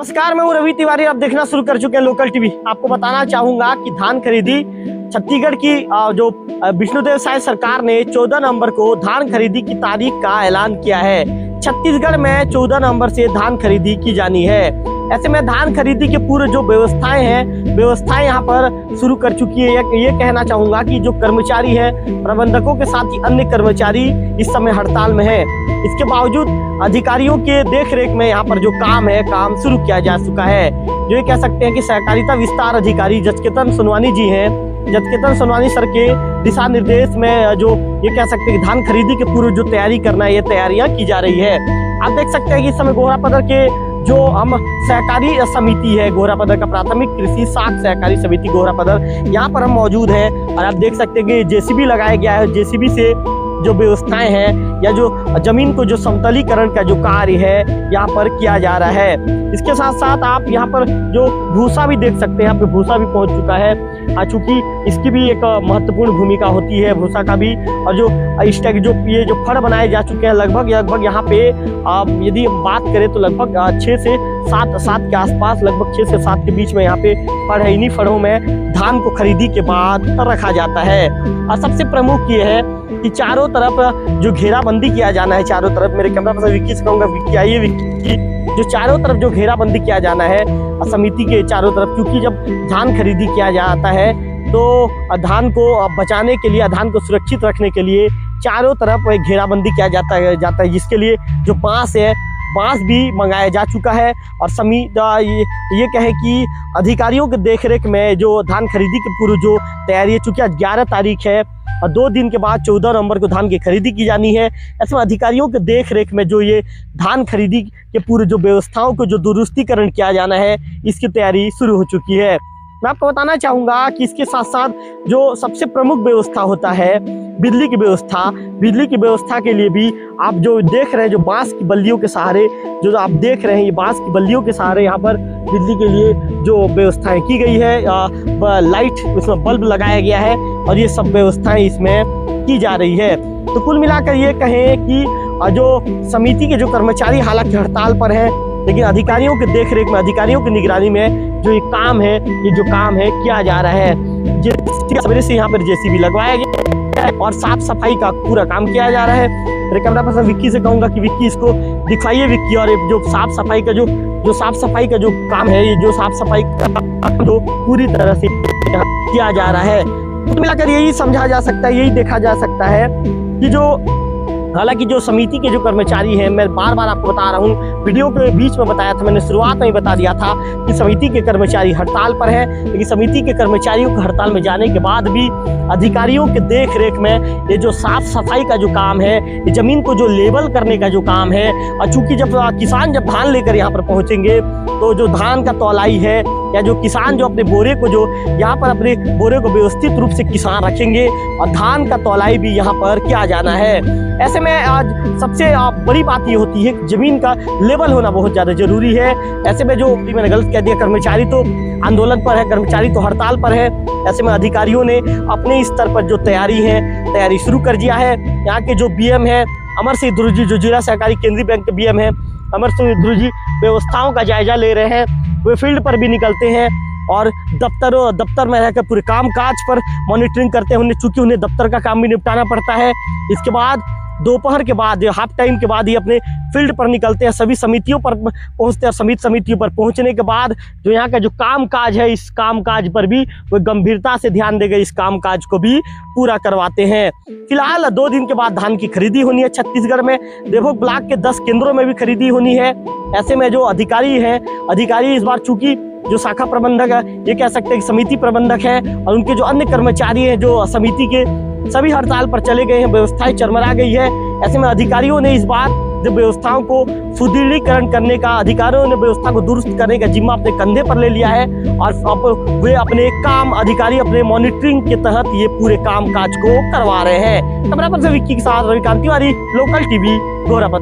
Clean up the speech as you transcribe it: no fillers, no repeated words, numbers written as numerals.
नमस्कार, मैं हूं रवि तिवारी। आप देखना शुरू कर चुके हैं लोकल टीवी। आपको बताना चाहूंगा कि धान खरीदी छत्तीसगढ़ की जो विष्णुदेव साय सरकार ने 14 नवंबर को धान खरीदी की तारीख का ऐलान किया है। छत्तीसगढ़ में 14 नवंबर से धान खरीदी की जानी है। ऐसे में धान खरीदी के पूरे जो व्यवस्थाएं यहाँ पर शुरू कर चुकी है। ये कहना चाहूंगा कि जो कर्मचारी हैं, प्रबंधकों के साथ ही अन्य कर्मचारी इस समय हड़ताल में है। इसके बावजूद अधिकारियों के देखरेख में यहाँ पर जो काम शुरू किया जा चुका है। जो ये कह सकते हैं कि सहकारिता विस्तार अधिकारी जचकेतन सोनवानी जी हैं। जचकेतन सोनवानी सर के दिशा निर्देश में जो ये कह सकते हैं कि धान खरीदी के पूर्व जो तैयारी करना है, ये तैयारियां की जा रही है। आप देख सकते हैं कि इस समय घोरापदर के जो हम सहकारी समिति है, घोरापदर का प्राथमिक कृषि साख सहकारी समिति घोरापदर, यहाँ पर हम मौजूद हैं। और आप देख सकते हैं कि जेसीबी लगाया गया है। जेसीबी से जो व्यवस्थाएं हैं या जो जमीन को जो समतलीकरण का जो कार्य है यहाँ पर किया जा रहा है। इसके साथ साथ आप यहाँ पर जो भूसा भी देख सकते हैं। यहाँ पे भूसा भी पहुंच चुका है। चूंकि इसकी भी एक महत्वपूर्ण भूमिका होती है भूसा का भी। और जो इस टाइप जो ये जो फड़ बनाए जा चुके हैं लगभग यहाँ पे यदि बात करें तो लगभग 6 से 7 के आसपास, लगभग 6 से 7 के बीच में यहाँ पे फड़ है। इन्हीं फड़ों में धान को खरीदी के बाद रखा जाता है। और सबसे प्रमुख ये है कि चारों तरफ जो घेराबंदी किया जाना है, चारों तरफ मेरे कैमरा पर्सन विक्की से कहूंगा, विक्की आइए विक्की, जो चारों तरफ जो घेराबंदी किया जाना है समिति के चारों तरफ, क्योंकि जब धान खरीदी किया जाता है तो धान को बचाने के लिए, धान को सुरक्षित रखने के लिए चारों तरफ एक घेराबंदी किया जाता है, जिसके लिए जो बांस है, बांस भी मंगाया जा चुका है। और ये कहे कि अधिकारियों के देखरेख में जो धान खरीदी के पूर्व जो तैयारी है, चूंकि आज 11 तारीख है और 2 दिन के बाद 14 नवंबर को धान की खरीदी की जानी है। ऐसे में अधिकारियों के देखरेख में जो ये धान खरीदी के पूरे जो व्यवस्थाओं को जो दुरुस्तीकरण किया जाना है, इसकी तैयारी शुरू हो चुकी है। मैं आपको बताना चाहूँगा कि इसके साथ साथ जो सबसे प्रमुख व्यवस्था होता है बिजली की व्यवस्था। बिजली की व्यवस्था के लिए भी आप जो देख रहे हैं, जो बांस की बल्लियों के सहारे जो आप देख रहे हैं, ये बांस की बल्लियों के सहारे यहाँ पर बिजली के लिए जो व्यवस्थाएं की गई है, लाइट इसमें बल्ब लगाया गया है और ये सब व्यवस्थाएं इसमें की जा रही है। तो कुल मिलाकर ये कहें कि जो समिति के जो कर्मचारी हालांकि हड़ताल पर हैं, लेकिन अधिकारियों के देखरेख में, अधिकारियों की निगरानी में जो ये काम है किया जा रहा है। सवेरे से यहाँ पर जेसीबी लगवाया गया है और साफ सफाई का पूरा काम किया जा रहा है। मेरे कैमरा पर्सन विक्की से कहूंगा कि विक्की इसको दिखाइए विक्की। और जो साफ सफाई का जो काम है, ये जो साफ सफाई का तो पूरी तरह से किया जा रहा है। तो मिलाकर यही समझा जा सकता है, यही देखा जा सकता है कि जो हालांकि जो समिति के जो कर्मचारी हैं, मैं बार बार आपको बता रहा हूँ, वीडियो के बीच में बताया था, मैंने शुरुआत में ही बता दिया था कि समिति के कर्मचारी हड़ताल पर हैं। लेकिन समिति के कर्मचारियों को हड़ताल में जाने के बाद भी अधिकारियों के देख रेख में ये जो साफ सफाई का जो काम है, ये जमीन को जो लेबल करने का जो काम है, और चूंकि जब किसान जब धान लेकर यहाँ पर पहुँचेंगे तो जो धान का तौलाई है या जो किसान जो अपने बोरे को जो यहाँ पर अपने बोरे को व्यवस्थित रूप से किसान रखेंगे और धान का तौलाई भी यहाँ पर किया जाना है। ऐसे में आज सबसे बड़ी बात ये होती है कि जमीन का लेवल होना बहुत ज़्यादा जरूरी है। ऐसे में जो मैंने गलत कह दिया, कर्मचारी तो आंदोलन पर है, कर्मचारी तो हड़ताल पर है। ऐसे में अधिकारियों ने अपने स्तर पर जो तैयारी शुरू कर दिया है। यहाँ के जो BM है अमर सिंह ध्रुव जी, जो जिला सहकारी केंद्रीय बैंक के BM है अमर सिंह ध्रुव जी, व्यवस्थाओं का जायजा ले रहे हैं। वे फील्ड पर भी निकलते हैं और दफ्तर में रहकर पूरे काम काज पर मॉनिटरिंग करते हैं। चूंकि उन्हें दफ्तर का काम भी निपटाना पड़ता है। इसके बाद दोपहर के बाद, हाफ टाइम के बाद ही अपने फील्ड पर निकलते हैं, सभी समितियों पर पहुंचते हैं। समितियों पर पहुंचने के बाद जो यहाँ का जो काम काज है, इस काम काज पर भी वो गंभीरता से ध्यान देकर इस काम काज को भी पूरा करवाते हैं। फिलहाल 2 दिन के बाद धान की खरीदी होनी है। छत्तीसगढ़ में देवभोग ब्लॉक के 10 केंद्रों में भी खरीदी होनी है। ऐसे में जो अधिकारी इस बार चूंकि जो शाखा प्रबंधक है, ये कह सकते हैं कि समिति प्रबंधक है, और उनके जो अन्य कर्मचारी हैं जो समिति के, सभी हड़ताल पर चले गए हैं। व्यवस्थाएं चरमरा गई है। ऐसे में अधिकारियों ने इस बार जब व्यवस्थाओं को सुदृढ़ीकरण करने का, अधिकारियों ने व्यवस्था को दुरुस्त करने का जिम्मा अपने कंधे पर ले लिया है। और अब वे अपने अधिकारी अपने मॉनिटरिंग के तहत ये पूरे काम काज को करवा रहे हैं। कैमरा पर्सन विक्की के साथ रविकांत तिवारी, लोकल टीवी, घोरापदर।